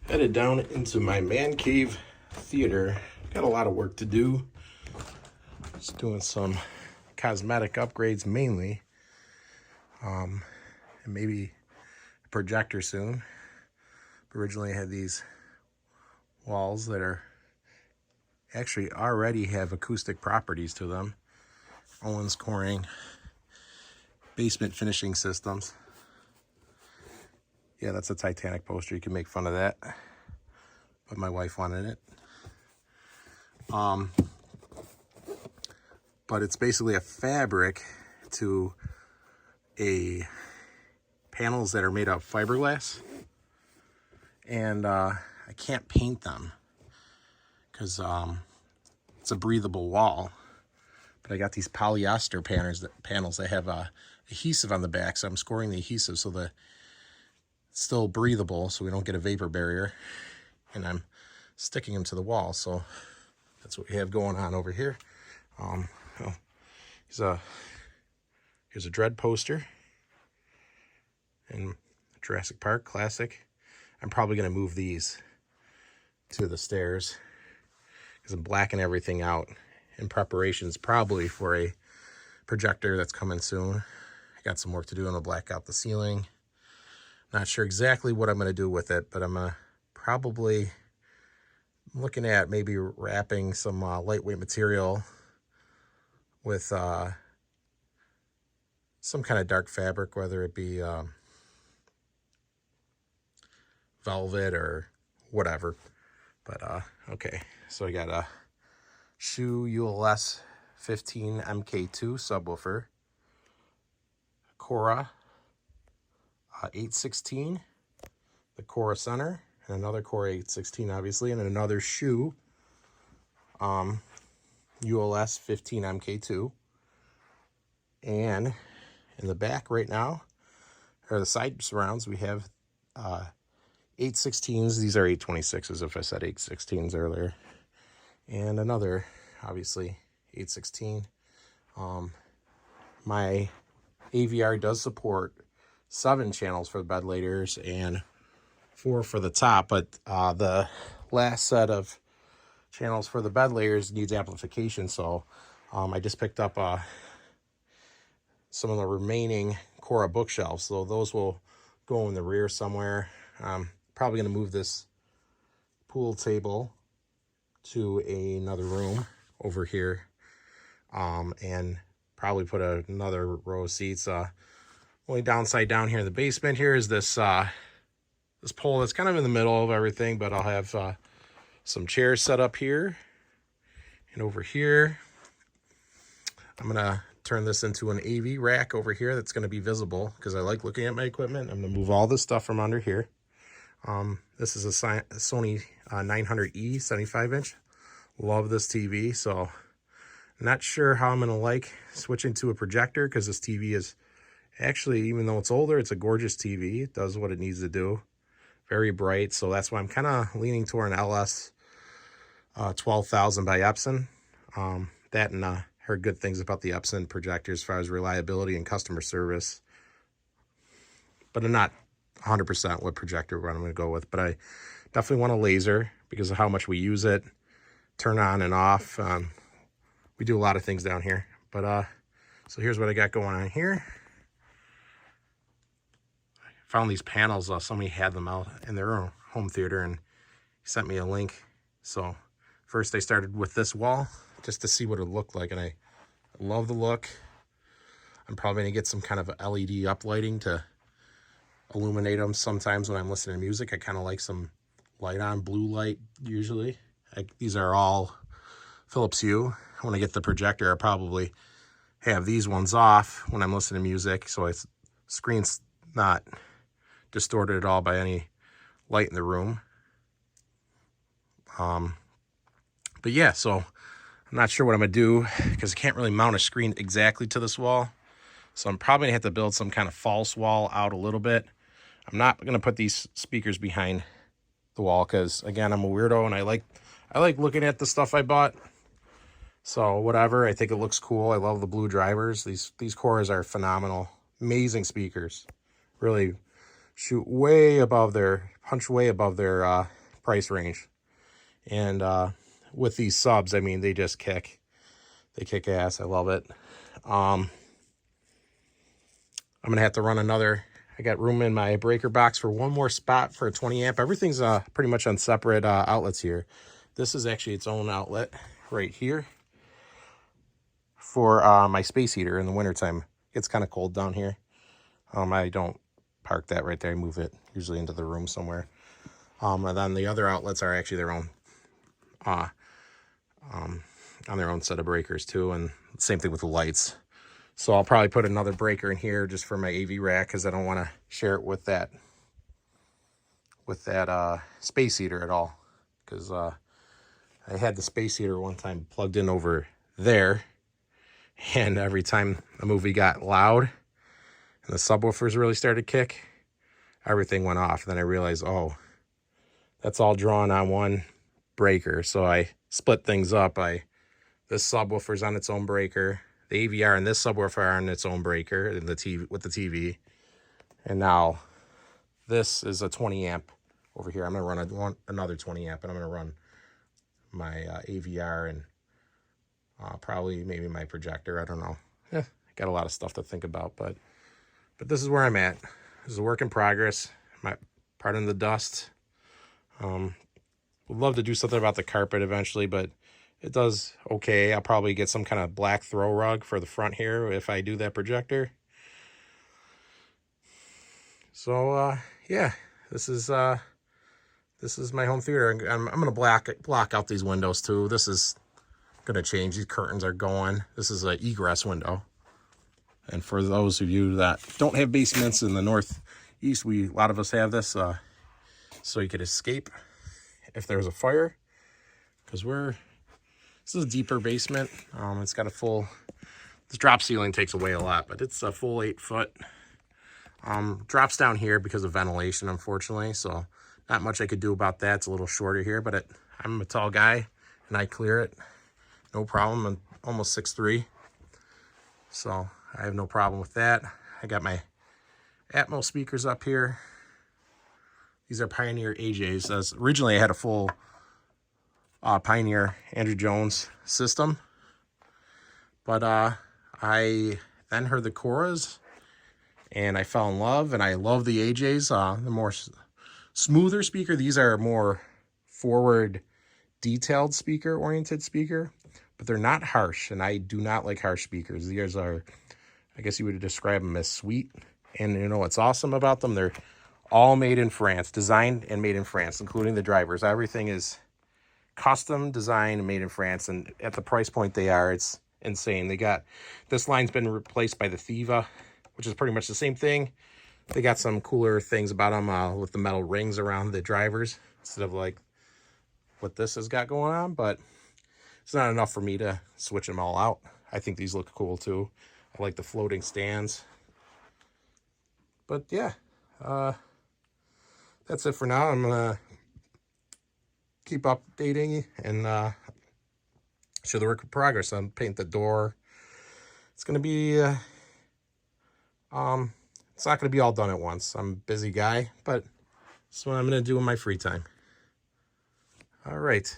Headed down into my man cave theater. Got a lot of work to do. Just doing some cosmetic upgrades mainly. And maybe a projector soon. Originally I had these walls that are actually already have acoustic properties to them. Owens Corning basement finishing systems. Yeah, that's a Titanic poster. You can make fun of that, but my wife wanted it. But it's basically a fabric to a panels that are made of fiberglass, and I can't paint them because it's a breathable wall. But I got these polyester panels that have adhesive on the back, so I'm scoring the adhesive so that it's still breathable, so we don't get a vapor barrier. And I'm sticking them to the wall, so that's what we have going on over here. Here's a Dread poster in Jurassic Park classic. I'm probably going to move these to the stairs because I'm blacking everything out in preparations probably for a projector that's coming soon. I got some work to do. I'm going to black out the ceiling. Not sure exactly what I'm going to do with it, but I'm going to probably looking at maybe wrapping some lightweight material with some kind of dark fabric, whether it be velvet or whatever. But okay, so I got a HSU ULS-15MK2 subwoofer, Chora 816, the Chora center, and another Chora 816 obviously, and another HSU ULS-15MK2. And in the back right now, or the side surrounds, we have 816s. These are 826s if I said 816s earlier. And another, obviously, 816. My AVR does support 7 channels for the bed layers and 4 for the top, but the last set of channels for the bed layers needs amplification, so I just picked up some of the remaining Chora bookshelves, so those will go in the rear somewhere. Probably going to move this pool table to another room over here, and probably put another row of seats. Only downside down here in the basement here is this this pole that's kind of in the middle of everything, but I'll have some chairs set up here and over here. I'm gonna turn this into an AV rack over here that's going to be visible because I like looking at my equipment. I'm going to move all this stuff from under here. This is a Sony 900E 75-inch. Love this TV, so not sure how I'm going to like switching to a projector because this TV is actually, even though it's older, it's a gorgeous TV. It does what it needs to do. Very bright, so that's why I'm kind of leaning toward an LS 12,000 by Epson. That and heard good things about the Epson projector as far as reliability and customer service, but I'm not 100% what projector I'm going to go with. But I definitely want a laser because of how much we use it, turn on and off. We do a lot of things down here. But so here's what I got going on here. I found these panels. Somebody had them out in their own home theater and he sent me a link. So first they started with this wall just to see what it looked like, and I love the look. I'm probably going to get some kind of LED uplighting to illuminate them. Sometimes when I'm listening to music, I kind of like some light on, blue light usually. These are all Philips Hue. When I get the projector, I'll probably have these ones off when I'm listening to music, so the screen's not distorted at all by any light in the room. But yeah, so I'm not sure what I'm going to do because I can't really mount a screen exactly to this wall. So I'm probably going to have to build some kind of false wall out a little bit. I'm not going to put these speakers behind the wall because, again, I'm a weirdo and I like looking at the stuff I bought. So whatever, I think it looks cool. I love the blue drivers. These Choras are phenomenal. Amazing speakers. Really shoot way above their punch way above their price range. And with these subs, I mean, they just kick. They kick ass. I love it. I'm going to have to run another. I got room in my breaker box for one more spot for a 20 amp. Everything's pretty much on separate outlets here. This is actually its own outlet right here for my space heater in the wintertime. It's kind of cold down here. I don't park that right there. I move it usually into the room somewhere. And then the other outlets are actually their own, on their own set of breakers too. And same thing with the lights. So I'll probably put another breaker in here just for my AV rack, because I don't want to share it with that space heater at all. Because I had the space heater one time plugged in over there, and every time the movie got loud and the subwoofers really started to kick, everything went off. And then I realized, oh, that's all drawn on one breaker. So I split things up. This subwoofer's on its own breaker. The AVR and this subwoofer are on its own breaker and the TV with the TV. And now this is a 20 amp over here. I'm going to run another 20 amp, and I'm going to run my AVR and probably maybe my projector. I don't know. Got a lot of stuff to think about, but this is where I'm at. This is a work in progress. Pardon the dust. Would love to do something about the carpet eventually, but it does okay. I'll probably get some kind of black throw rug for the front here if I do that projector. So yeah, this is my home theater. I'm gonna block out these windows too. This is gonna change. These curtains are going. This is an egress window. And for those of you that don't have basements in the Northeast, a lot of us have this, so you could escape if there's a fire. Because this is a deeper basement. It's got a full, this drop ceiling takes away a lot, but it's a full 8 foot. Drops down here because of ventilation, unfortunately. So not much I could do about that. It's a little shorter here, but I'm a tall guy and I clear it. No problem. I'm almost 6'3". So I have no problem with that. I got my Atmos speakers up here. These are Pioneer AJs. Originally I had a full Pioneer Andrew Jones system, but I then heard the Choras and I fell in love, and I love the AJs. The more smoother speaker. These are more forward detailed speaker oriented speaker, but they're not harsh, and I do not like harsh speakers. These are, I guess you would describe them as sweet. And you know what's awesome about them? They're all made in France, designed and made in France, including the drivers. Everything is custom designed and made in France, and at the price point they are, it's insane. This line's been replaced by the Thiva, which is pretty much the same thing. They got some cooler things about them with the metal rings around the drivers instead of like what this has got going on, but it's not enough for me to switch them all out. I think these look cool too. I like the floating stands. But yeah, that's it for now. I'm gonna keep updating and show the work in progress. I'm paint the door. It's gonna be it's not gonna be all done at once. I'm a busy guy, but that's what I'm gonna do in my free time. All right.